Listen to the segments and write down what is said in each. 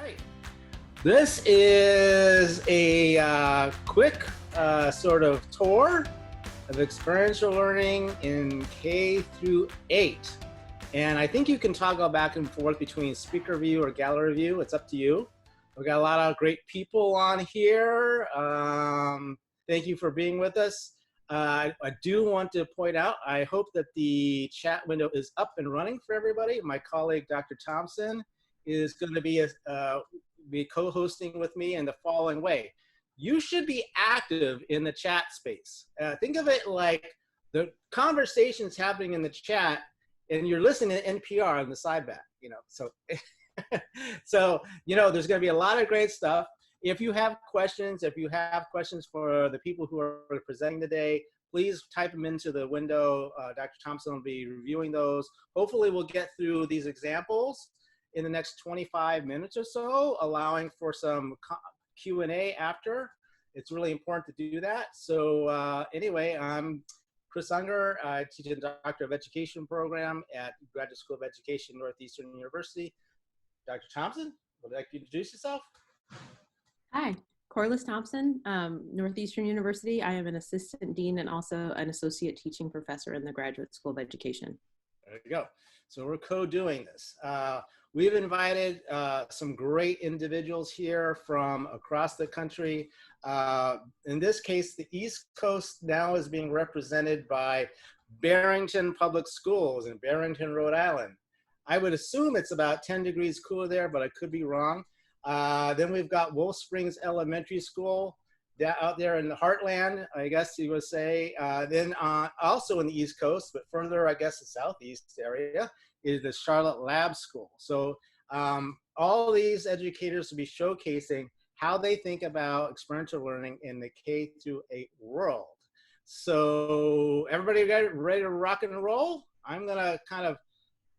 right. This is a quick sort of tour of experiential learning in K through 8. And I think you can toggle back and forth between speaker view or gallery view. It's up to you. We've got a lot of great people on here. Thank you for being with us. I do want to point out, I hope that the chat window is up and running for everybody. My colleague, Dr. Thompson, is going to be co-hosting with me in the following way. You should be active in the chat space. Think of it like the conversation's happening in the chat and you're listening to NPR on the side back, so there's going to be a lot of great stuff. If you have questions for the people who are presenting today, please type them into the window. Dr. Thompson will be reviewing those. Hopefully we'll get through these examples in the next 25 minutes or so, allowing for some Q&A after. It's really important to do that. So anyway, I'm Chris Unger. I teach a Doctor of Education program at Graduate School of Education, Northeastern University. Dr. Thompson, would you like to introduce yourself? Hi, Corliss Thompson, Northeastern University. I am an assistant dean and also an associate teaching professor in the Graduate School of Education. There you go. So we're co-doing this. We've invited some great individuals here from across the country. In this case, the East Coast now is being represented by Barrington Public Schools in Barrington, Rhode Island. I would assume it's about 10 degrees cooler there, but I could be wrong. Then we've got Wolf Springs Elementary School out there in the heartland, I guess you would say. Then also in the East Coast, but further, I guess, the Southeast area, is the Charlotte Lab School. So all these educators will be showcasing how they think about experiential learning in the K through 8 world. So everybody ready to rock and roll? I'm gonna kind of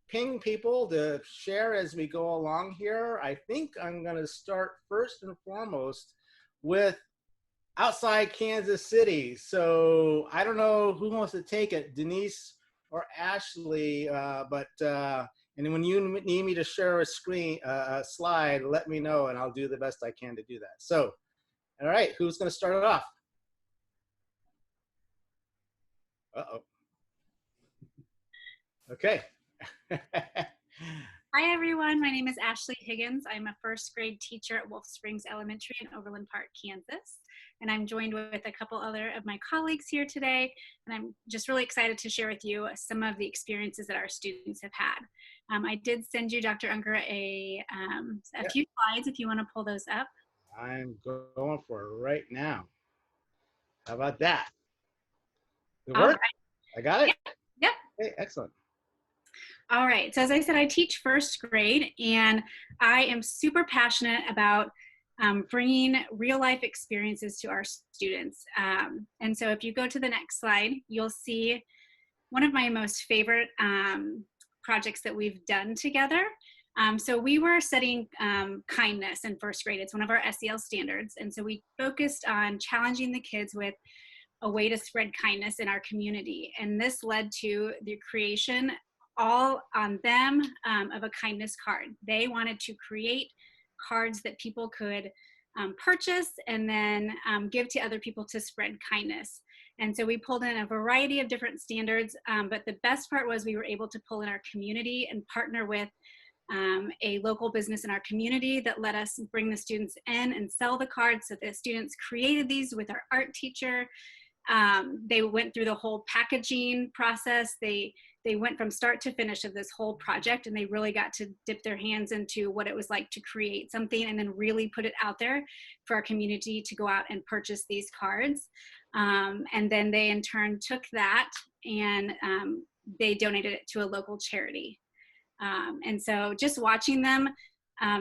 ping people to share as we go along here. I think I'm gonna start first and foremost with outside Kansas City. So I don't know who wants to take it, Denise or Ashley, and when you need me to share a screen, a slide, let me know and I'll do the best I can to do that. So, all right, who's gonna start it off? Uh-oh. Okay. Hi everyone, my name is Ashley Higgins. I'm a first grade teacher at Wolf Springs Elementary in Overland Park, Kansas. And I'm joined with a couple other of my colleagues here today. And I'm just really excited to share with you some of the experiences that our students have had. I did send you, Dr. Unger, a few slides if you want to pull those up. I'm going for it right now. How about that? It worked? Right. I got it? Yep. Okay, excellent. All right, so as I said, I teach first grade and I am super passionate about bringing real life experiences to our students. And so if you go to the next slide, you'll see one of my most favorite projects that we've done together. So we were studying kindness in first grade. It's one of our SEL standards. And so we focused on challenging the kids with a way to spread kindness in our community. And this led to the creation all on them of a kindness card. They wanted to create cards that people could purchase and then give to other people to spread kindness. And so we pulled in a variety of different standards, but the best part was we were able to pull in our community and partner with a local business in our community that let us bring the students in and sell the cards. So the students created these with our art teacher. They went through the whole packaging process. They went from start to finish of this whole project, and they really got to dip their hands into what it was like to create something and then really put it out there for our community to go out and purchase these cards. And then they in turn took that and they donated it to a local charity. And so just watching them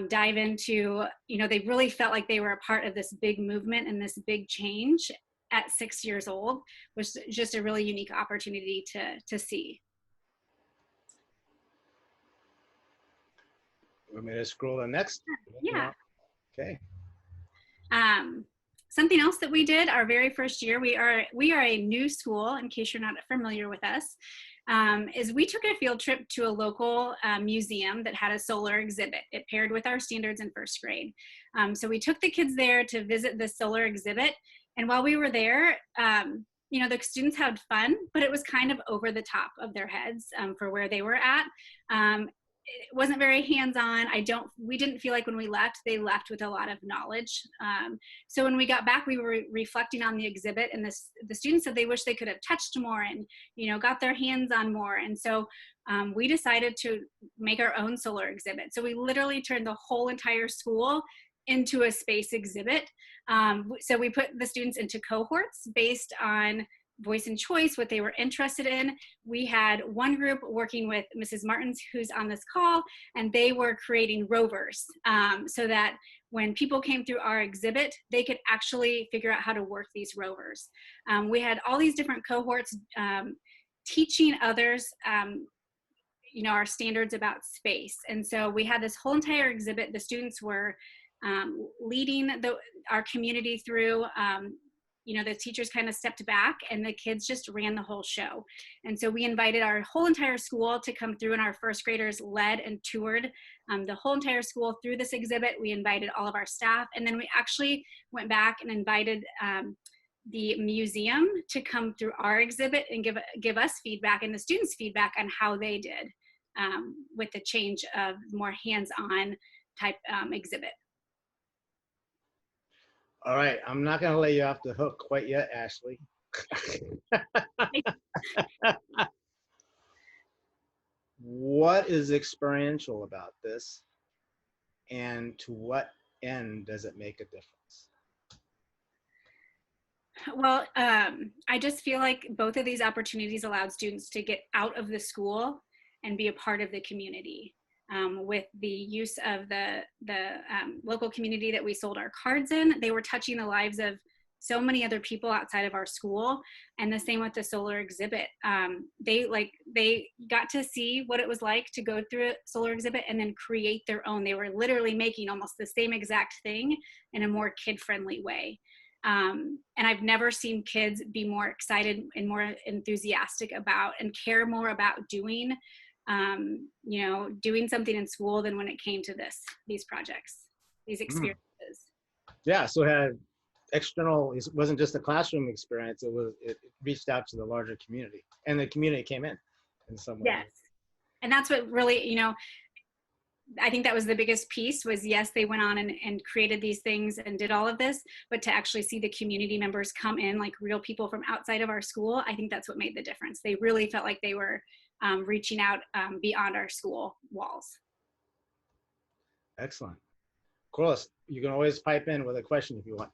dive into, they really felt like they were a part of this big movement and this big change at 6 years old was just a really unique opportunity to see. Want me to scroll to next? Yeah. Okay. Something else that we did our very first year, we are a new school, in case you're not familiar with us. is we took a field trip to a local museum that had a solar exhibit. It paired with our standards in first grade. So we took the kids there to visit the solar exhibit. And while we were there, you know, the students had fun, but it was kind of over the top of their heads for where they were at. It wasn't very hands-on. We didn't feel like when we left, they left with a lot of knowledge. So when we got back, we were reflecting on the exhibit, and the students said they wish they could have touched more and, you know, got their hands on more. And so we decided to make our own solar exhibit. So we literally turned the whole entire school into a space exhibit. So we put the students into cohorts based on voice and choice, what they were interested in. We had one group working with Mrs. Martins, who's on this call, and they were creating rovers so that when people came through our exhibit, they could actually figure out how to work these rovers. We had all these different cohorts teaching others you know, our standards about space. And so we had this whole entire exhibit. The students were leading our community through. You know, the teachers kind of stepped back and the kids just ran the whole show. And so we invited our whole entire school to come through, and our first graders led and toured the whole entire school through this exhibit. We invited all of our staff, and then we actually went back and invited the museum to come through our exhibit and give us feedback and the students feedback on how they did with the change of more hands-on type exhibit. All right, I'm not going to let you off the hook quite yet, Ashley. What is experiential about this, and to what end does it make a difference? Well, I just feel like both of these opportunities allowed students to get out of the school and be a part of the community. With the use of the local community that we sold our cards in, they were touching the lives of so many other people outside of our school. And the same with the solar exhibit. They got to see what it was like to go through a solar exhibit and then create their own. They were literally making almost the same exact thing in a more kid-friendly way. And I've never seen kids be more excited and more enthusiastic about and care more about doing you know, doing something in school than when it came to these projects, these experiences. Yeah, so it had external, it wasn't just a classroom experience, it reached out to the larger community, and the community came in some way. Yes, and that's what really, you know, I think that was the biggest piece was, yes, they went on and created these things and did all of this, but to actually see the community members come in, like real people from outside of our school, I think that's what made the difference. They really felt like they were reaching out beyond our school walls. Excellent. Corliss, you can always pipe in with a question if you want.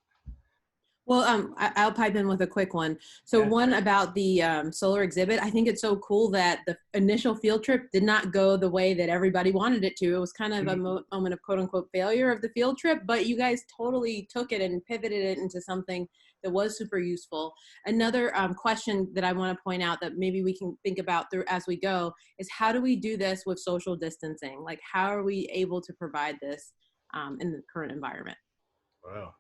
Well, I'll pipe in with a quick one. So one about the solar exhibit, I think it's so cool that the initial field trip did not go the way that everybody wanted it to. It was kind of a moment of quote unquote failure of the field trip, but you guys totally took it and pivoted it into something that was super useful. Another question that I want to point out that maybe we can think about through as we go is, how do we do this with social distancing? Like, how are we able to provide this in the current environment? Wow.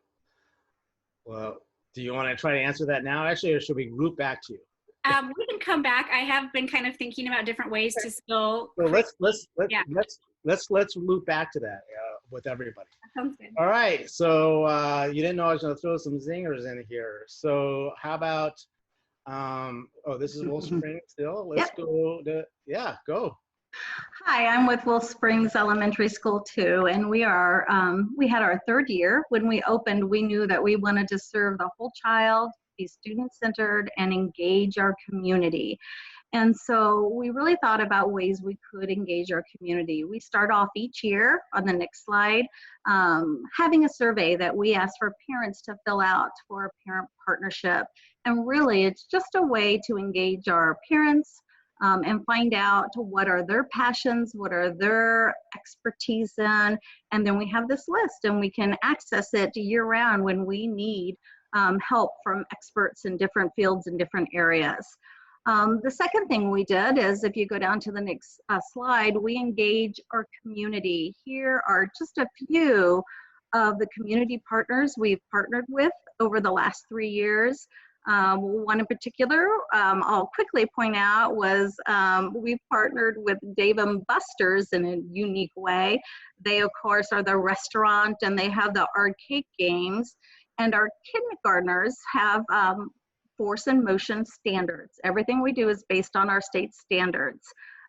Well, do you want to try to answer that now, actually, or should we loop back to you? We can come back. I have been kind of thinking about different ways to still. So let's loop back to that with everybody. That sounds good. All right. So you didn't know I was going to throw some zingers in here. So how about? Oh, this is Wolf Springs still. Let's go. Go. Hi, I'm with Wolf Springs Elementary School too, and we are, we had our third year. When we opened, we knew that we wanted to serve the whole child, be student-centered, and engage our community. And so we really thought about ways we could engage our community. We start off each year, on the next slide, having a survey that we ask for parents to fill out for a parent partnership. And really, it's just a way to engage our parents, and find out what are their passions, what are their expertise in, and then we have this list and we can access it year round when we need help from experts in different fields and different areas. The second thing we did is, if you go down to the next slide, we engage our community. Here are just a few of the community partners we've partnered with over the last 3 years. One in particular I'll quickly point out was we've partnered with Dave & Buster's in a unique way. They, of course, are the restaurant and they have the arcade games. And our kindergartners have force and motion standards. Everything we do is based on our state standards.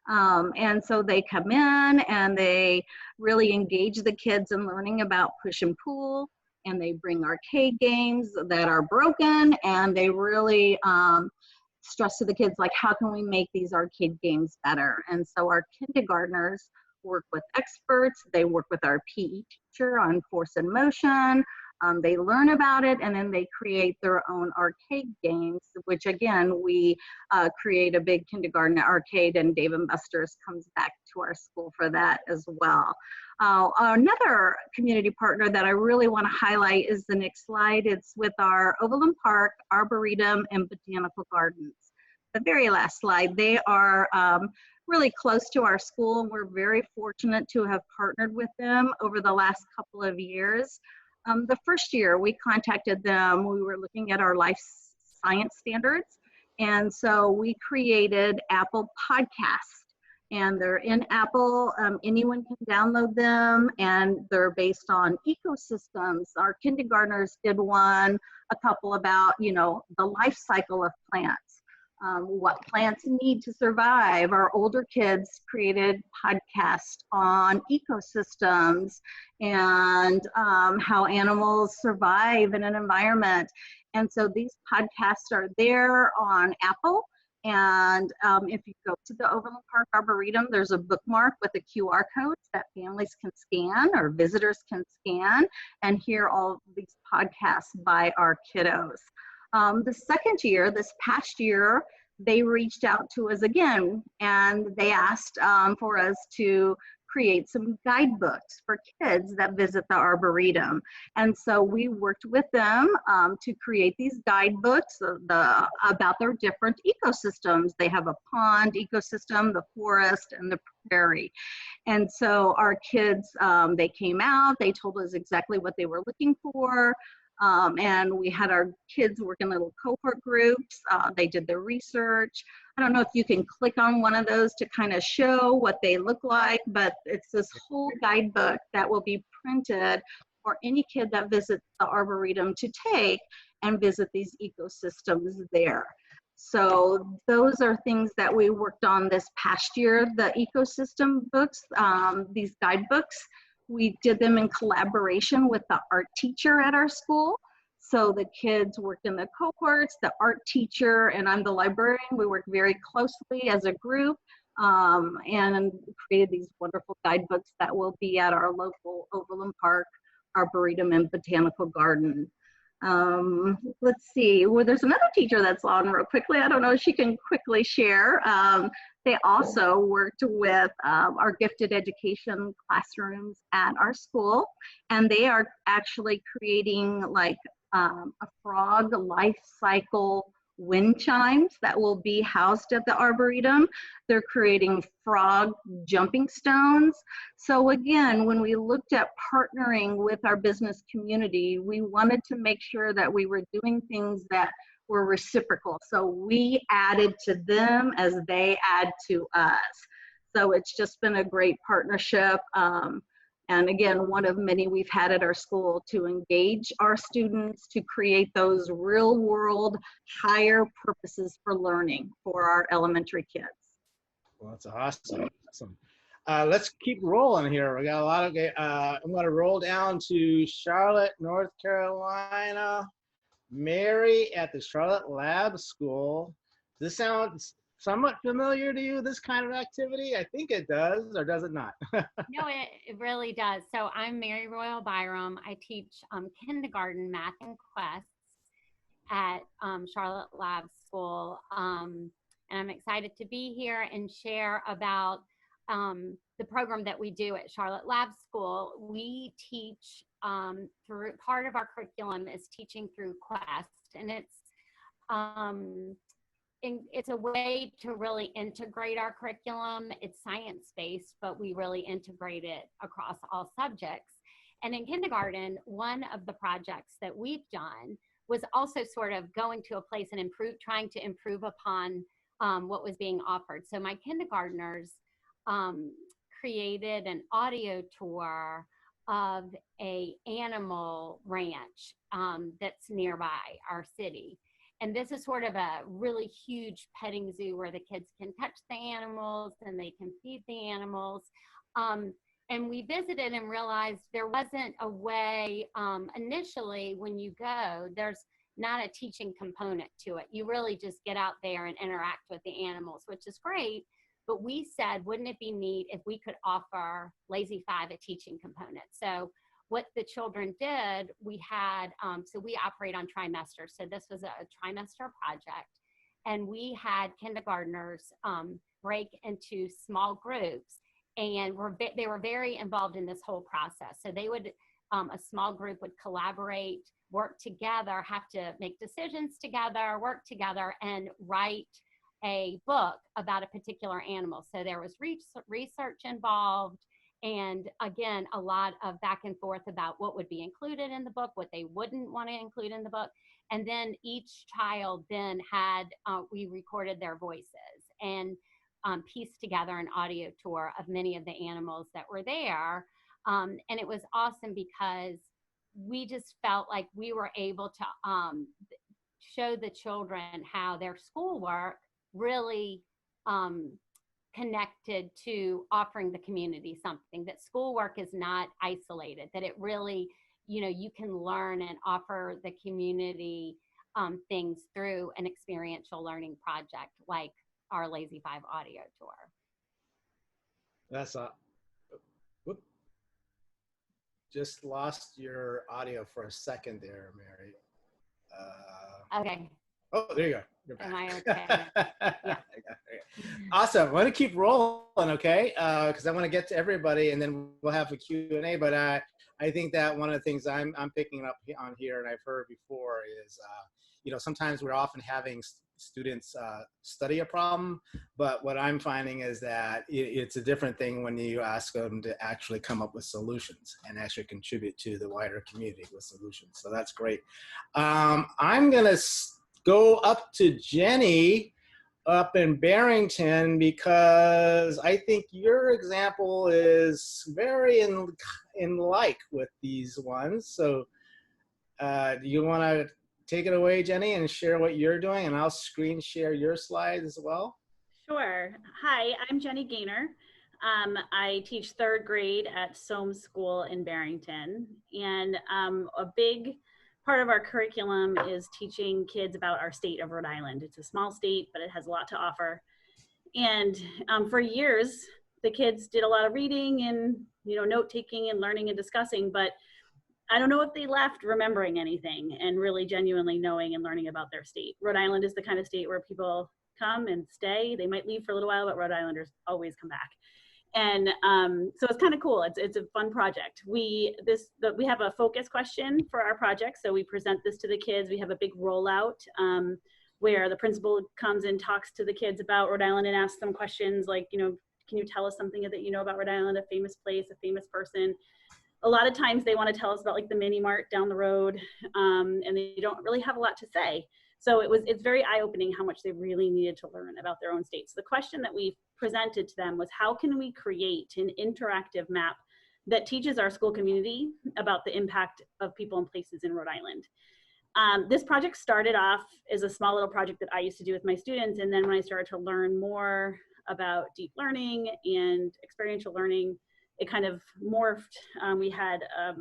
And so they come in and they really engage the kids in learning about push and pull, and they bring arcade games that are broken, and they really stress to the kids, like, how can we make these arcade games better? And so our kindergartners work with experts, they work with our PE teacher on force and motion, they learn about it, and then they create their own arcade games, which again, we create a big kindergarten arcade, and Dave & Buster's comes back to our school for that as well. Another community partner that I really want to highlight is the next slide. It's with our Overland Park, Arboretum, and Botanical Gardens. The very last slide, they are really close to our school, and we're very fortunate to have partnered with them over the last couple of years. The first year we contacted them, we were looking at our life science standards, and so we created Apple Podcasts, and they're in Apple. Anyone can download them, and they're based on ecosystems. Our kindergartners did one, a couple about, you know, the life cycle of plants. What plants need to survive. Our older kids created podcasts on ecosystems and how animals survive in an environment. And so these podcasts are there on Apple. And if you go to the Overland Park Arboretum, there's a bookmark with a QR code that families can scan or visitors can scan and hear all of these podcasts by our kiddos. The second year, this past year, they reached out to us again, and they asked for us to create some guidebooks for kids that visit the Arboretum. And so we worked with them to create these guidebooks about their different ecosystems. They have a pond ecosystem, the forest, and the prairie. And so our kids, they came out, they told us exactly what they were looking for. And we had our kids work in little cohort groups. They did their research. I don't know if you can click on one of those to kind of show what they look like, but it's this whole guidebook that will be printed for any kid that visits the Arboretum to take and visit these ecosystems there. So those are things that we worked on this past year, the ecosystem books, these guidebooks. We did them in collaboration with the art teacher at our school. So the kids worked in the cohorts, the art teacher, and I'm the librarian. We worked very closely as a group and created these wonderful guidebooks that will be at our local Overland Park Arboretum and Botanical Garden. Let's see, well, there's another teacher that's on real quickly. I don't know if she can quickly share. They also worked with our gifted education classrooms at our school, and they are actually creating like a frog life cycle wind chimes that will be housed at the Arboretum. They're creating frog jumping stones. So again, when we looked at partnering with our business community, we wanted to make sure that we were doing things that were reciprocal. So we added to them as they add to us. So it's just been a great partnership. And again, one of many we've had at our school to engage our students to create those real world higher purposes for learning for our elementary kids. Well, that's awesome. Awesome. Let's keep rolling here. We got a lot of, I'm going to roll down to Charlotte, North Carolina. Mary at the Charlotte Lab School. This sounds somewhat familiar to you, this kind of activity? I think it does, or does it not? No, it really does. So I'm Mary Royal Byram. I teach kindergarten math and quests at Charlotte Lab School. And I'm excited to be here and share about the program that we do at Charlotte Lab School. We teach through, part of our curriculum is teaching through Quest, and it's a way to really integrate our curriculum. It's science-based, but we really integrate it across all subjects. And in kindergarten, one of the projects that we've done was also sort of going to a place and trying to improve upon what was being offered. So my kindergartners created an audio tour of a animal ranch that's nearby our city. And this is sort of a really huge petting zoo where the kids can touch the animals and they can feed the animals. And we visited and realized there wasn't a way, initially when you go, there's not a teaching component to it. You really just get out there and interact with the animals, which is great. But we said, wouldn't it be neat if we could offer Lazy 5 a teaching component? So what the children did, we had, so we operate on trimesters. So this was a trimester project. And we had kindergartners break into small groups. And they were very involved in this whole process. So they would, a small group would collaborate, work together, have to make decisions together, work together, and write a book about a particular animal. So there was research involved, and again, a lot of back and forth about what would be included in the book, what they wouldn't want to include in the book. And then each child then had, we recorded their voices and pieced together an audio tour of many of the animals that were there. And it was awesome because we just felt like we were able to show the children how their schoolwork really connected to offering the community something, that schoolwork is not isolated, that it really, you can learn and offer the community things through an experiential learning project like our Lazy 5 audio tour. That's whoop. Just lost your audio for a second there, Mary. Okay. Oh, there you go. You're back. Am I okay? Yeah. Awesome. I want to keep rolling, okay? Because I want to get to everybody, and then we'll have a Q&A. But I think that one of the things I'm picking up on here, and I've heard before, is sometimes we're often having students study a problem, but what I'm finding is that it's a different thing when you ask them to actually come up with solutions and actually contribute to the wider community with solutions. So that's great. I'm gonna go up to Jenny up in Barrington, because I think your example is very in like with these ones. So do you want to take it away, Jenny, and share what you're doing, and I'll screen share your slides as well? Sure. Hi, I'm Jenny Gaynor. I teach 3rd grade at Soames School in Barrington, and a big part of our curriculum is teaching kids about our state of Rhode Island. It's a small state, but it has a lot to offer. And for years, the kids did a lot of reading and note-taking and learning and discussing, but I don't know if they left remembering anything and really genuinely knowing and learning about their state. Rhode Island is the kind of state where people come and stay. They might leave for a little while, but Rhode Islanders always come back. And so it's kind of cool. It's a fun project. We have a focus question for our project. So we present this to the kids. We have a big rollout where the principal comes and talks to the kids about Rhode Island and asks them questions like, can you tell us something that you know about Rhode Island, a famous place, a famous person? A lot of times they want to tell us about like the mini mart down the road, and they don't really have a lot to say. So it's very eye-opening how much they really needed to learn about their own state. So the question that we presented to them was, how can we create an interactive map that teaches our school community about the impact of people and places in Rhode Island? This project started off as a small little project that I used to do with my students. And then when I started to learn more about deep learning and experiential learning, it kind of morphed. We had a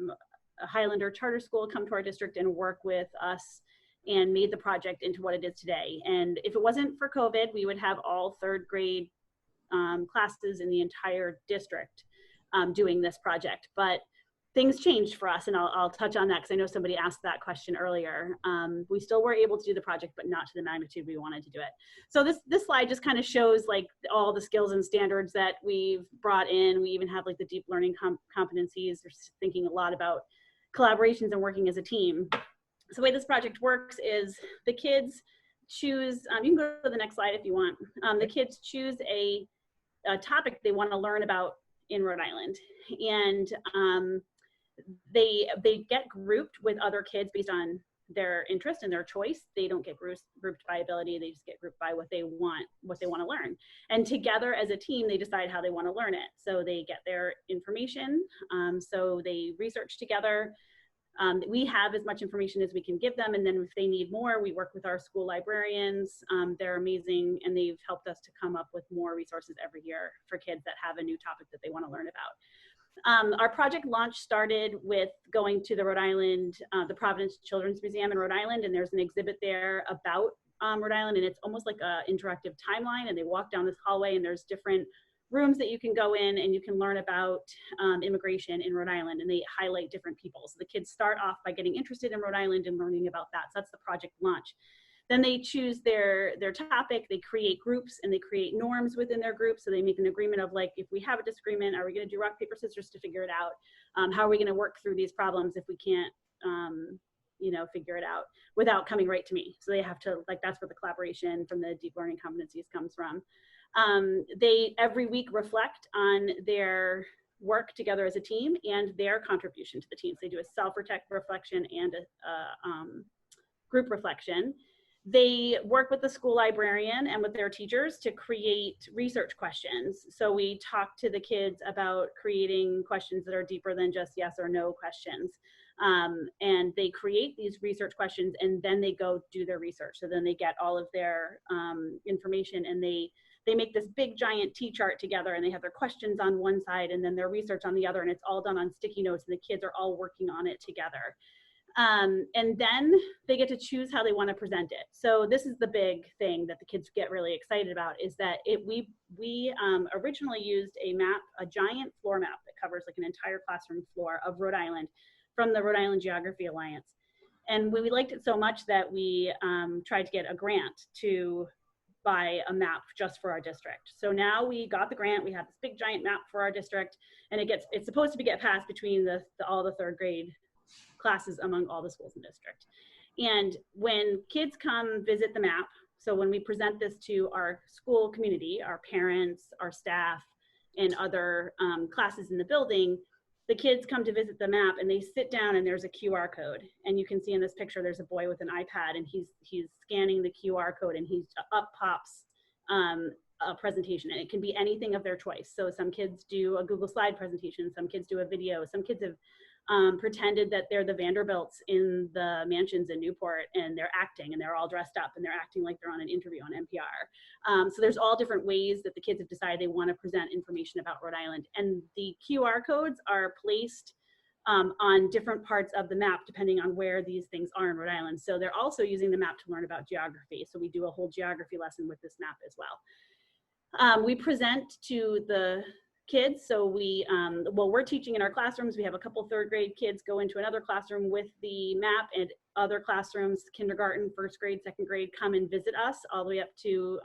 Highlander charter school come to our district and work with us and made the project into what it is today. And if it wasn't for COVID, we would have all 3rd grade classes in the entire district doing this project. But things changed for us, and I'll touch on that because I know somebody asked that question earlier. We still were able to do the project, but not to the magnitude we wanted to do it. So this slide just kind of shows like all the skills and standards that we've brought in. We even have like the deep learning competencies. They're thinking a lot about collaborations and working as a team. So the way this project works is the kids choose, you can go to the next slide if you want. The kids choose a topic they want to learn about in Rhode Island. And they get grouped with other kids based on their interest and their choice. They don't get grouped by ability. They just get grouped by what they want to learn. And together as a team, they decide how they want to learn it. So they get their information. So they research together. We have as much information as we can give them. And then if they need more, we work with our school librarians. They're amazing. And they've helped us to come up with more resources every year for kids that have a new topic that they want to learn about. Our project launch started with going to the Rhode Island, the Providence Children's Museum in Rhode Island, and there's an exhibit there about Rhode Island, and it's almost like an interactive timeline, and they walk down this hallway, and there's different rooms that you can go in, and you can learn about immigration in Rhode Island, and they highlight different people. So the kids start off by getting interested in Rhode Island and learning about that. So that's the project launch. Then they choose their topic, they create groups, and they create norms within their group. So they make an agreement of like, if we have a disagreement, are we gonna do rock, paper, scissors to figure it out? How are we gonna work through these problems if we can't, figure it out without coming right to me? So they have to, like, that's where the collaboration from the deep learning competencies comes from. They every week reflect on their work together as a team and their contribution to the team. So they do a self-reflection and a group reflection. They work with the school librarian and with their teachers to create research questions. So we talk to the kids about creating questions that are deeper than just yes or no questions. And they create these research questions, and then they go do their research. So then they get all of their information, and they make this big giant T-chart together, and they have their questions on one side and then their research on the other, and it's all done on sticky notes, and the kids are all working on it together. And then they get to choose how they want to present it. So this is the big thing that the kids get really excited about, is that we originally used a map, a giant floor map that covers like an entire classroom floor of Rhode Island from the Rhode Island Geography Alliance. And we liked it so much that we tried to get a grant to buy a map just for our district. So now we got the grant, we have this big giant map for our district, and it's supposed to get passed between all the third grade classes among all the schools in the district. And when kids come visit the map, so when we present this to our school community, our parents, our staff, and other classes in the building, the kids come to visit the map and they sit down, and there's a QR code. And you can see in this picture, there's a boy with an iPad, and he's scanning the QR code, and up pops a presentation, and it can be anything of their choice. So some kids do a Google slide presentation, some kids do a video, some kids have pretended that they're the Vanderbilts in the mansions in Newport, and they're acting, and they're all dressed up, and they're acting like they're on an interview on NPR. So there's all different ways that the kids have decided they want to present information about Rhode Island. And the QR codes are placed on different parts of the map depending on where these things are in Rhode Island. So they're also using the map to learn about geography. So we do a whole geography lesson with this map as well. We present to the kids. So we're teaching in our classrooms. We have a couple third grade kids go into another classroom with the map, and other classrooms, kindergarten, first grade, second grade, come and visit us all the way up to,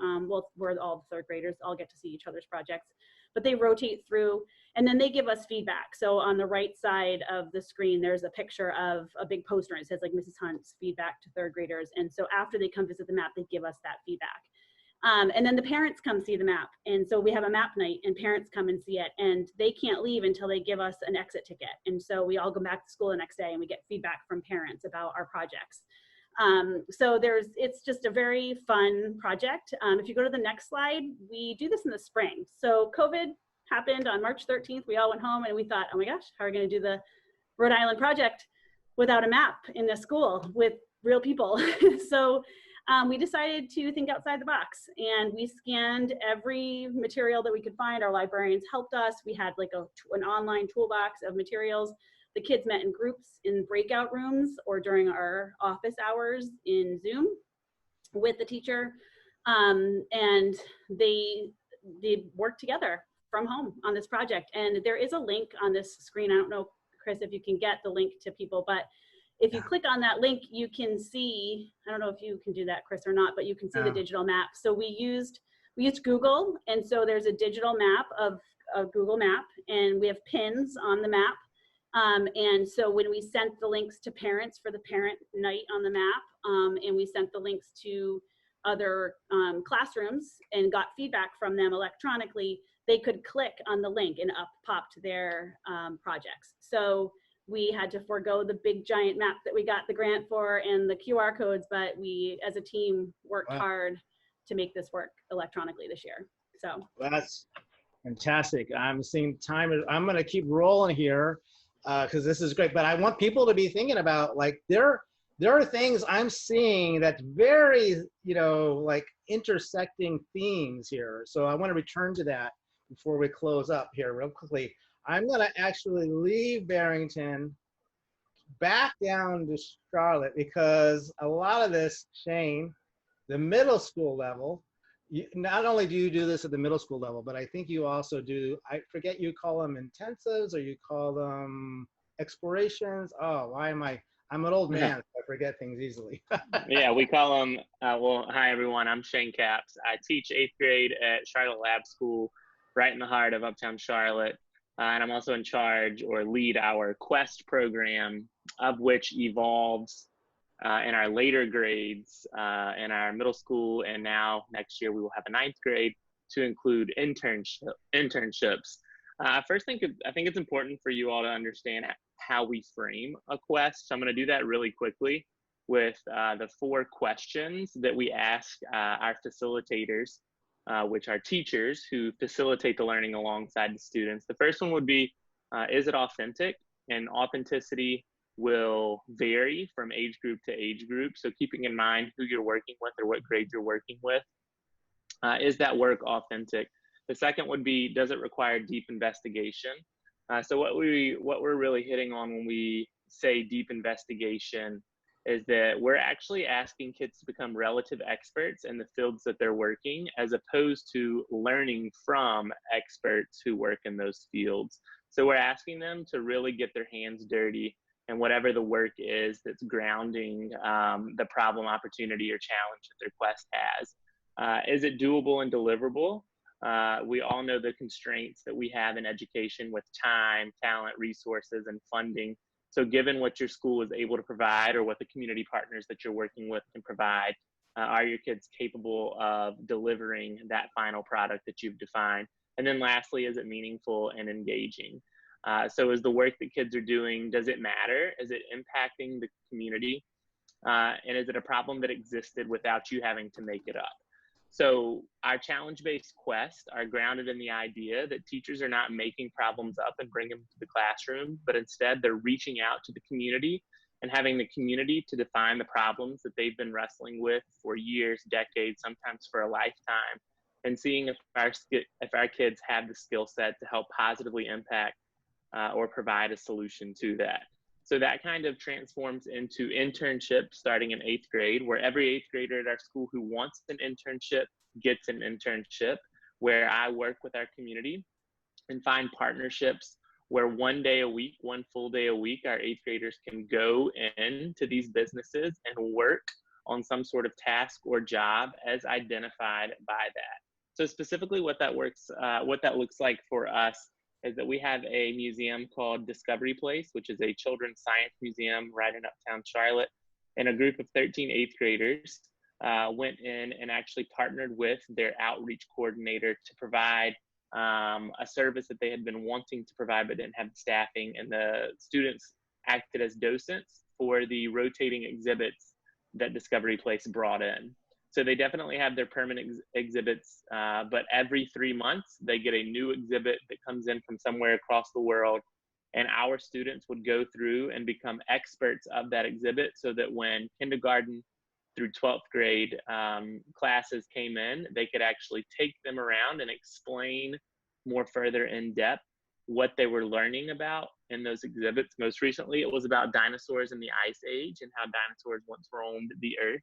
where all the third graders all get to see each other's projects. But they rotate through, and then they give us feedback. So on the right side of the screen, there's a picture of a big poster, and it says like Mrs. Hunt's feedback to third graders. And so after they come visit the map, they give us that feedback. And then the parents come see the map. And so we have a map night, and parents come and see it, and they can't leave until they give us an exit ticket. And so we all go back to school the next day, and we get feedback from parents about our projects. So it's just a very fun project. If you go to the next slide, we do this in the spring. So COVID happened on March 13th. We all went home, and we thought, oh my gosh, how are we going to do the Rhode Island project without a map in the school with real people? So we decided to think outside the box, and we scanned every material that we could find. Our librarians helped us. We had like an online toolbox of materials. The kids met in groups in breakout rooms or during our office hours in Zoom with the teacher. And they worked together from home on this project. And there is a link on this screen. I don't know, Chris, if you can get the link to people, but if you click on that link, you can see, I don't know if you can do that, Chris, or not, but you can see the digital map. So we used Google, and so there's a digital map of a Google map, and we have pins on the map. And so when we sent the links to parents for the parent night on the map, and we sent the links to other classrooms and got feedback from them electronically, they could click on the link and up popped their projects. So we had to forego the big giant map that we got the grant for and the QR codes, but we as a team worked hard to make this work electronically this year. So that's fantastic. I'm seeing time. I'm going to keep rolling here because this is great. But I want people to be thinking about, like, there are things I'm seeing that's very, like intersecting themes here. So I want to return to that before we close up here real quickly. I'm going to actually leave Barrington back down to Charlotte because a lot of this, Shane, the middle school level, not only do you do this at the middle school level, but I think you also do, I forget, you call them intensives or you call them explorations. Oh, I'm an old man, so I forget things easily. Yeah, we call them, well, hi everyone, I'm Shane Capps. I teach 8th grade at Charlotte Lab School, right in the heart of Uptown Charlotte. And I'm also in charge or lead our Quest program, of which evolves in our later grades, in our middle school, and now next year we will have a 9th grade to include internships. First thing, I think it's important for you all to understand how we frame a quest. So I'm going to do that really quickly with the 4 questions that we ask our facilitators, which are teachers who facilitate the learning alongside the students. The first one would be, is it authentic? And authenticity will vary from age group to age group. So keeping in mind who you're working with or what grade you're working with, is that work authentic? The second would be, does it require deep investigation? So what we're really hitting on when we say deep investigation is that we're actually asking kids to become relative experts in the fields that they're working, as opposed to learning from experts who work in those fields. So we're asking them to really get their hands dirty and whatever the work is that's grounding the problem, opportunity, or challenge that their quest has. Is it doable and deliverable? We all know the constraints that we have in education with time, talent, resources, and funding. So given what your school is able to provide or what the community partners that you're working with can provide, are your kids capable of delivering that final product that you've defined? And then lastly, is it meaningful and engaging? So is the work that kids are doing, does it matter? Is it impacting the community? And is it a problem that existed without you having to make it up? So our challenge-based quests are grounded in the idea that teachers are not making problems up and bringing them to the classroom, but instead they're reaching out to the community and having the community to define the problems that they've been wrestling with for years, decades, sometimes for a lifetime, and seeing if our kids have the skill set to help positively impact or provide a solution to that. So that kind of transforms into internships starting in 8th grade, where every 8th grader at our school who wants an internship gets an internship, where I work with our community and find partnerships where one day a week, one full day a week, our 8th graders can go into these businesses and work on some sort of task or job as identified by that. So specifically what that looks like for us is that we have a museum called Discovery Place, which is a children's science museum right in Uptown Charlotte. And a group of 13 8th graders went in and actually partnered with their outreach coordinator to provide a service that they had been wanting to provide but didn't have the staffing. And the students acted as docents for the rotating exhibits that Discovery Place brought in. So they definitely have their permanent exhibits, but every 3 months they get a new exhibit that comes in from somewhere across the world, and our students would go through and become experts of that exhibit, so that when kindergarten through 12th grade classes came in, they could actually take them around and explain more further in depth what they were learning about in those exhibits. Most recently, it was about dinosaurs in the Ice Age and how dinosaurs once roamed the earth.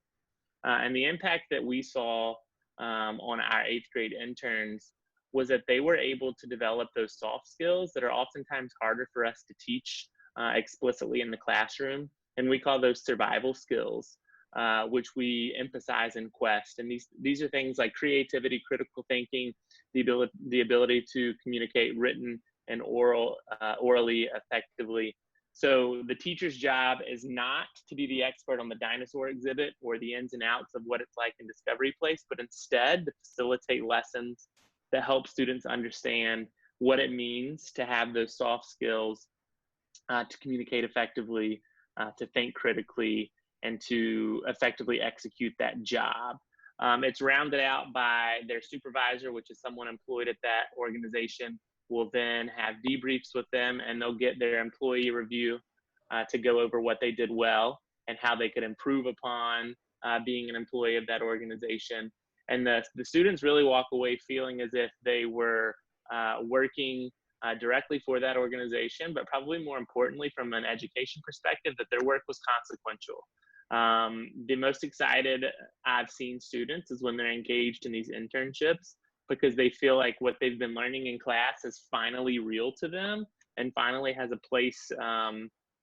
And the impact that we saw on our 8th grade interns was that they were able to develop those soft skills that are oftentimes harder for us to teach explicitly in the classroom. And we call those survival skills, which we emphasize in Quest. And these are things like creativity, critical thinking, the ability to communicate written and orally effectively. So the teacher's job is not to be the expert on the dinosaur exhibit or the ins and outs of what it's like in Discovery Place, but instead to facilitate lessons that help students understand what it means to have those soft skills to communicate effectively, to think critically, and to effectively execute that job. It's rounded out by their supervisor, which is someone employed at that organization, will then have debriefs with them, and they'll get their employee review to go over what they did well and how they could improve upon being an employee of that organization. And the students really walk away feeling as if they were working directly for that organization, but probably more importantly from an education perspective, that their work was consequential. The most excited I've seen students is when they're engaged in these internships, because they feel like what they've been learning in class is finally real to them and finally has a place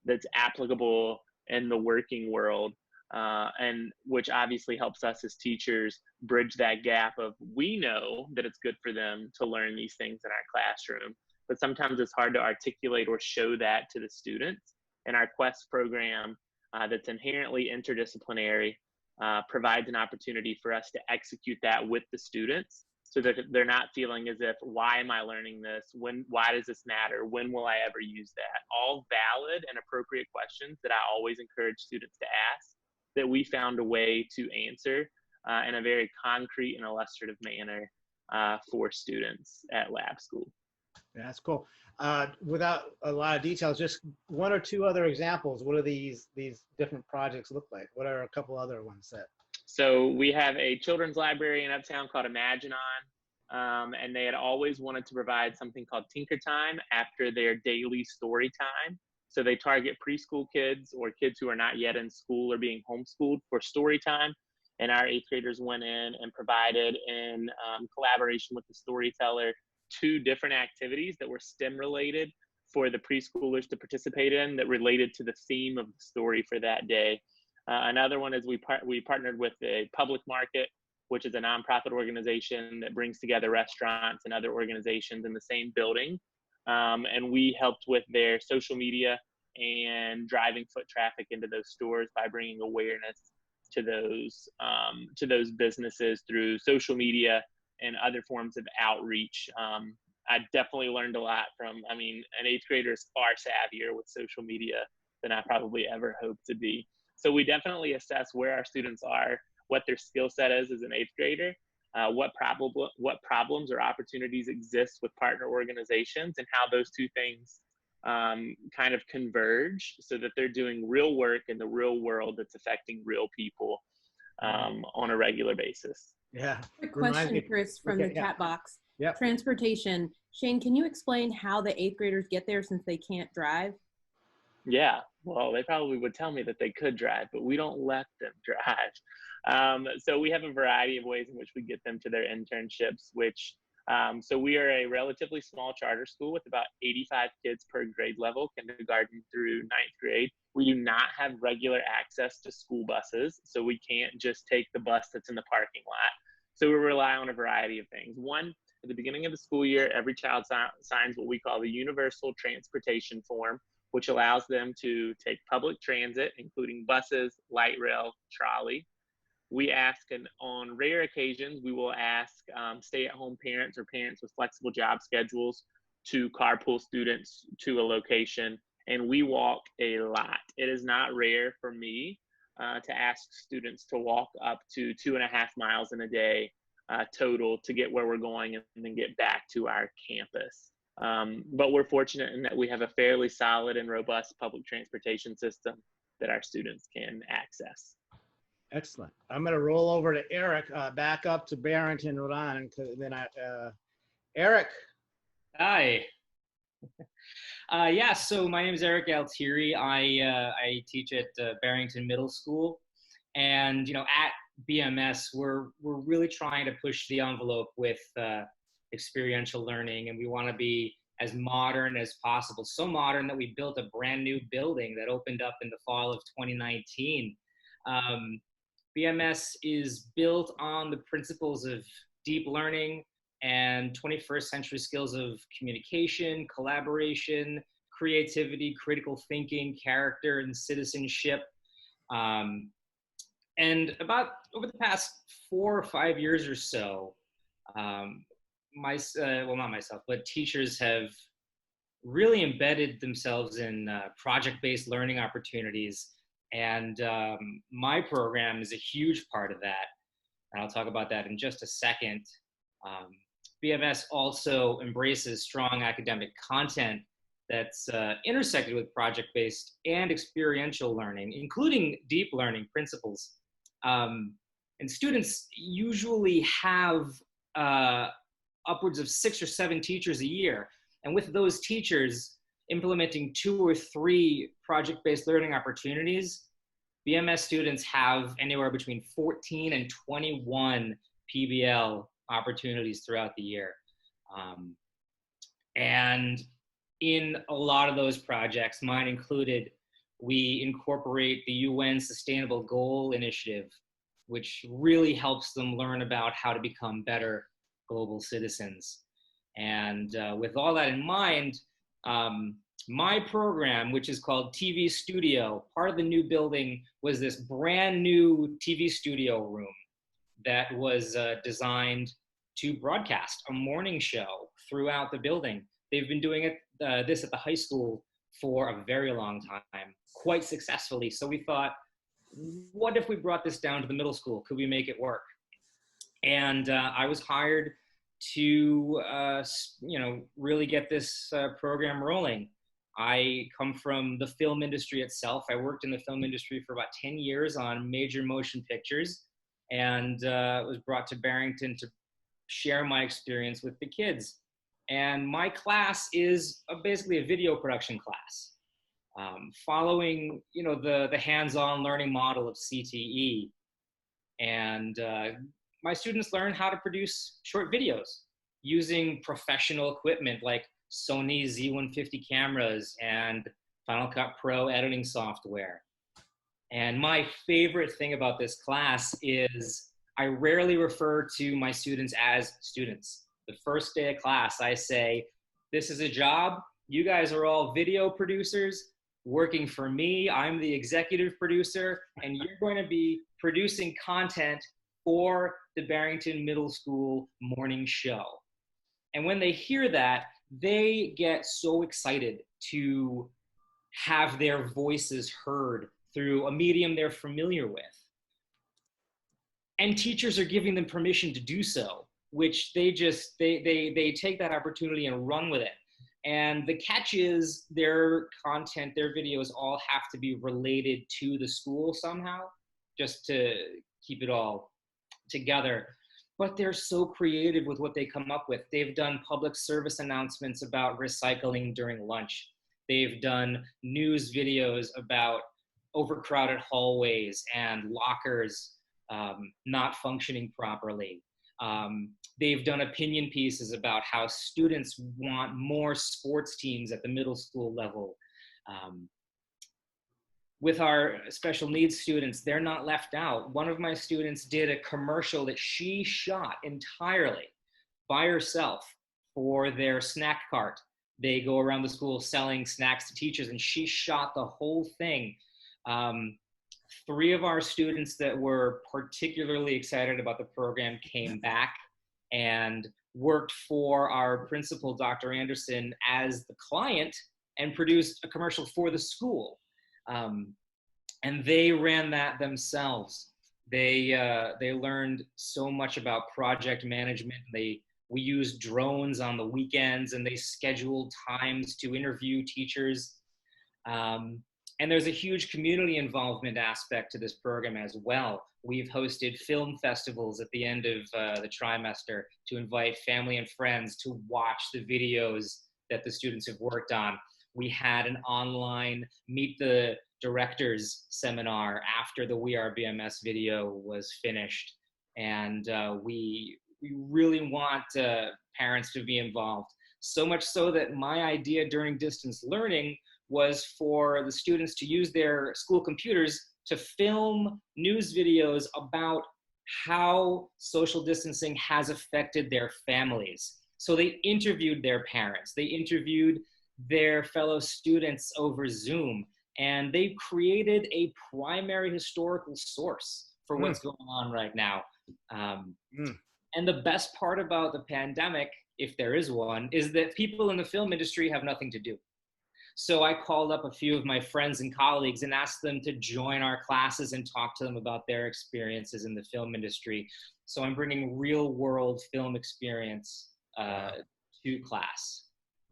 that's applicable in the working world, and which obviously helps us as teachers bridge that gap of, we know that it's good for them to learn these things in our classroom, but sometimes it's hard to articulate or show that to the students. And our Quest program, that's inherently interdisciplinary, provides an opportunity for us to execute that with the students, so that they're not feeling as if, why am I learning this? Why does this matter? When will I ever use that? All valid and appropriate questions that I always encourage students to ask, that we found a way to answer in a very concrete and illustrative manner for students at lab school. Yeah, that's cool. Without a lot of details, just one or two other examples. What do these different projects look like? What are a couple other ones that? So we have a children's library in Uptown called Imagine On, and they had always wanted to provide something called Tinker Time after their daily story time. So they target preschool kids or kids who are not yet in school or being homeschooled for story time. And our 8th graders went in and provided, in collaboration with the storyteller, 2 different activities that were STEM related for the preschoolers to participate in, that related to the theme of the story for that day. Another one is we partnered with a Public Market, which is a nonprofit organization that brings together restaurants and other organizations in the same building. And we helped with their social media and driving foot traffic into those stores by bringing awareness to those businesses through social media and other forms of outreach. I definitely learned a lot from, an 8th grader is far savvier with social media than I probably ever hoped to be. So we definitely assess where our students are, what their skill set is as an 8th grader, what problems or opportunities exist with partner organizations, and how those 2 things kind of converge so that they're doing real work in the real world that's affecting real people on a regular basis. Yeah. Quick question, Chris, from the chat box. Yep. Transportation. Shane, can you explain how the 8th graders get there since they can't drive? Yeah, well, they probably would tell me that they could drive, but we don't let them drive. So we have a variety of ways in which we get them to their internships, which, so we are a relatively small charter school with about 85 kids per grade level, kindergarten through 9th grade. We do not have regular access to school buses, so we can't just take the bus that's in the parking lot. So we rely on a variety of things. One, at the beginning of the school year, every child signs what we call the Universal Transportation Form, which allows them to take public transit, including buses, light rail, trolley. We ask, and on rare occasions, we will ask stay-at-home parents or parents with flexible job schedules to carpool students to a location, and we walk a lot. It is not rare for me to ask students to walk up to 2.5 miles in a day total to get where we're going and then get back to our campus. But we're fortunate in that we have a fairly solid and robust public transportation system that our students can access. Excellent. I'm going to roll over to Eric, back up to Barrington, Rhode Island. Then Eric. Hi. Yeah, so my name is Eric Altieri. I teach at Barrington Middle School, and at BMS we're really trying to push the envelope with experiential learning, and we want to be as modern as possible. So modern that we built a brand new building that opened up in the fall of 2019. BMS is built on the principles of deep learning and 21st century skills of communication, collaboration, creativity, critical thinking, character, and citizenship. And about over the past 4 or 5 years or so, well, not myself, but teachers have really embedded themselves in project-based learning opportunities. And my program is a huge part of that. And I'll talk about that in just a second. BMS also embraces strong academic content that's intersected with project-based and experiential learning, including deep learning principles. And students usually have upwards of 6 or 7 teachers a year. And with those teachers implementing 2 or 3 project-based learning opportunities, BMS students have anywhere between 14 and 21 PBL opportunities throughout the year. And in a lot of those projects, mine included, we incorporate the UN Sustainable Goal Initiative, which really helps them learn about how to become better global citizens. And with all that in mind, my program, which is called TV Studio, part of the new building was this brand new TV studio room that was designed to broadcast a morning show throughout the building. They've been doing this at the high school for a very long time, quite successfully. So we thought, what if we brought this down to the middle school? Could we make it work? And I was hired to really get this program rolling. I come from the film industry itself. I worked in the film industry for about 10 years on major motion pictures, and was brought to Barrington to share my experience with the kids. And my class is basically a video production class, following the hands-on learning model of CTE. And my students learn how to produce short videos using professional equipment like Sony Z150 cameras and Final Cut Pro editing software. And my favorite thing about this class is I rarely refer to my students as students. The first day of class, I say, this is a job. You guys are all video producers working for me. I'm the executive producer, and you're going to be producing content for the Barrington Middle School morning show. And when they hear that, they get so excited to have their voices heard through a medium they're familiar with. And teachers are giving them permission to do so, which they take that opportunity and run with it. And the catch is their content, their videos all have to be related to the school somehow, just to keep it all together. But they're so creative with what they come up with. They've done public service announcements about recycling during lunch. They've done news videos about overcrowded hallways and lockers not functioning properly. They've done opinion pieces about how students want more sports teams at the middle school level. With our special needs students, they're not left out. One of my students did a commercial that she shot entirely by herself for their snack cart. They go around the school selling snacks to teachers, and she shot the whole thing. 3 of our students that were particularly excited about the program came back and worked for our principal, Dr. Anderson, as the client and produced a commercial for the school. And they ran that themselves. They learned so much about project management. We used drones on the weekends, and they scheduled times to interview teachers. And there's a huge community involvement aspect to this program as well. We've hosted film festivals at the end of the trimester to invite family and friends to watch the videos that the students have worked on. We had an online Meet the Directors seminar after the We Are BMS video was finished. And we really want parents to be involved. So much so that my idea during distance learning was for the students to use their school computers to film news videos about how social distancing has affected their families. So they interviewed their parents, they interviewed their fellow students over Zoom, and they created a primary historical source for what's going on right now. And the best part about the pandemic if there is one, is that people in the film industry have nothing to do. So I called up a few of my friends and colleagues and asked them to join our classes and talk to them about their experiences in the film industry. So I'm bringing real world film experience to class.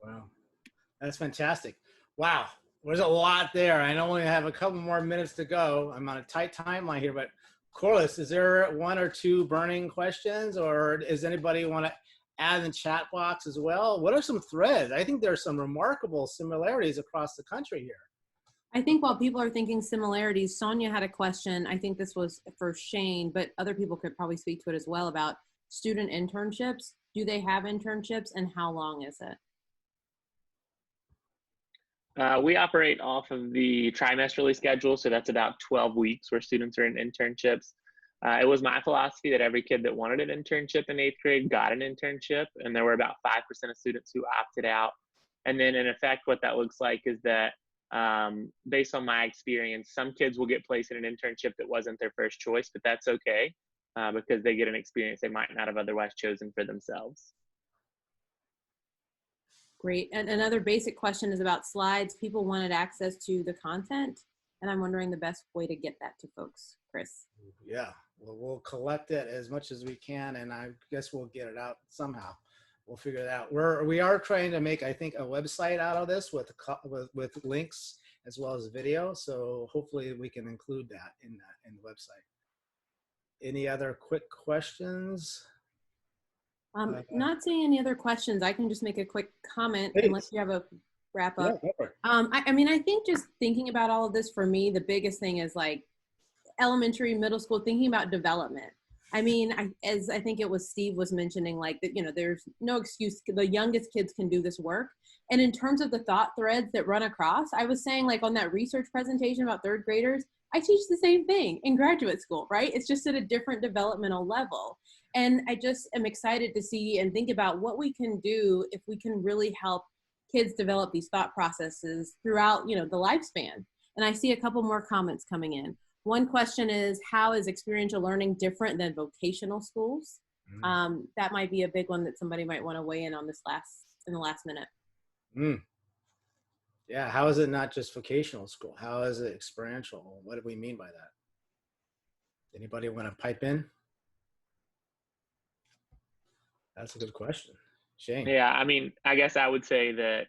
Wow, that's fantastic. Wow, there's a lot there. I know we have a couple more minutes to go. I'm on a tight timeline here, but Corliss, is there one or two burning questions, or does anybody want to add in the chat box as well? What are some threads? I think there's some remarkable similarities across the country here. I think while people are thinking similarities, Sonia had a question. I think this was for Shane, but other people could probably speak to it as well, about student internships. Do they have internships, and how long is it? We operate off of the trimesterly schedule, so that's about 12 weeks where students are in internships. It was my philosophy that every kid that wanted an internship in 8th grade got an internship, and there were about 5% of students who opted out. And then in effect, what that looks like is that based on my experience, some kids will get placed in an internship that wasn't their first choice, but that's okay because they get an experience they might not have otherwise chosen for themselves. Great. And another basic question is about slides. People wanted access to the content, and I'm wondering the best way to get that to folks. Chris? Yeah, well, we'll collect it as much as we can, and I guess we'll get it out somehow. We'll figure it out. We are trying to make, I think, a website out of this with links as well as video. So hopefully we can include that in the website. Any other quick questions? Not seeing any other questions. I can just make a quick comment unless you have a wrap up. Yeah, I mean, I think just thinking about all of this, for me, the biggest thing is like elementary, middle school, thinking about development. I mean, as I think it was Steve was mentioning, like that, you know, there's no excuse. The youngest kids can do this work. And in terms of the thought threads that run across, I was saying, like on that research presentation about 3rd graders, I teach the same thing in graduate school, right? It's just at a different developmental level. And I just am excited to see and think about what we can do if we can really help kids develop these thought processes throughout, you know, the lifespan. And I see a couple more comments coming in. One question is, how is experiential learning different than vocational schools? That might be a big one that somebody might want to weigh in on in the last minute. Yeah, how is it not just vocational school? How is it experiential? What do we mean by that? Anybody want to pipe in? That's a good question. Shane? Yeah, I mean, I guess I would say that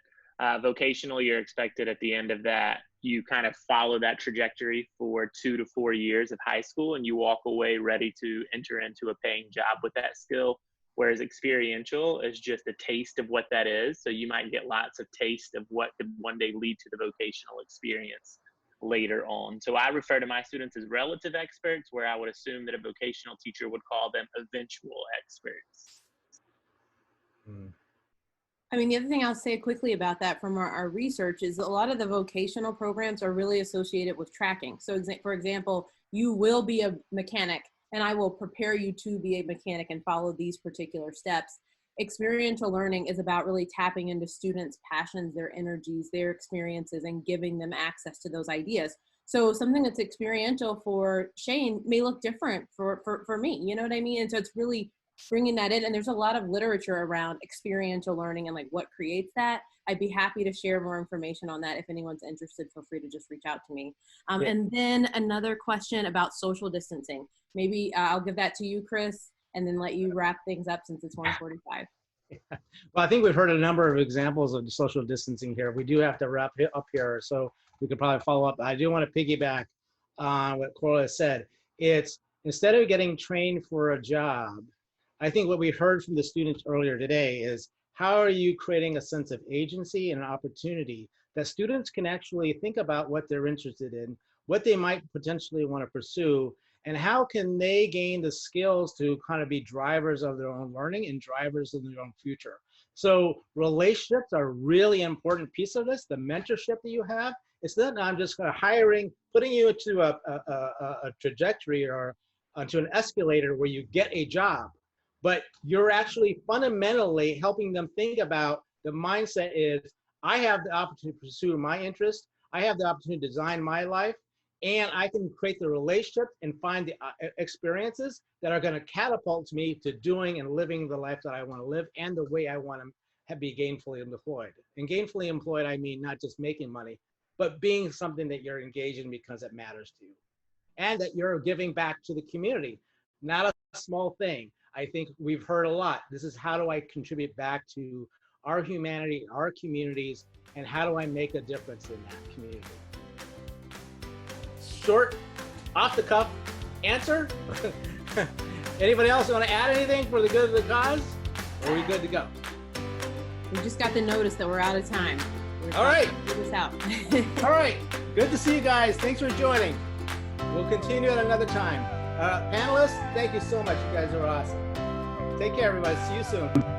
vocational, you're expected at the end of that, you kind of follow that trajectory for 2 to 4 years of high school, and you walk away ready to enter into a paying job with that skill. Whereas experiential is just a taste of what that is. So you might get lots of taste of what could one day lead to the vocational experience later on. So I refer to my students as relative experts, where I would assume that a vocational teacher would call them eventual experts. I mean, the other thing I'll say quickly about that from our research is a lot of the vocational programs are really associated with tracking. So for example, you will be a mechanic and I will prepare you to be a mechanic and follow these particular steps. Experiential learning is about really tapping into students' passions, their energies, their experiences, and giving them access to those ideas. So something that's experiential for Shane may look different for me, you know what I mean? And so it's really bringing that in. And there's a lot of literature around experiential learning and like what creates that. I'd be happy to share more information on that. If anyone's interested, feel free to just reach out to me. And then another question about social distancing. Maybe I'll give that to you, Chris, and then let you wrap things up since it's 1:45. Well, I think we've heard a number of examples of social distancing here. We do have to wrap it up here, so we could probably follow up. I do want to piggyback on what Cora said. It's instead of getting trained for a job, I think what we heard from the students earlier today is how are you creating a sense of agency and an opportunity that students can actually think about what they're interested in, what they might potentially want to pursue, and how can they gain the skills to kind of be drivers of their own learning and drivers of their own future. So relationships are a really important piece of this. The mentorship that you have, it's not I'm just kind of hiring, putting you into a trajectory or onto an escalator where you get a job, but you're actually fundamentally helping them think about the mindset is, I have the opportunity to pursue my interest. I have the opportunity to design my life. and I can create the relationship and find the experiences that are going to catapult me to doing and living the life that I want to live and the way I want to be gainfully employed. And gainfully employed, I mean not just making money, but being something that you're engaged in because it matters to you, and that you're giving back to the community. Not a small thing. I think we've heard a lot. This is how do I contribute back to our humanity, our communities, and how do I make a difference in that community? Short, off the cuff answer. Anybody else want to add anything for the good of the cause? Or are we good to go? We just got the notice that we're out of time. All right. Figure this out. All right. Good to see you guys. Thanks for joining. We'll continue at another time. Panelists, thank you so much. You guys are awesome. Take care, everybody. See you soon.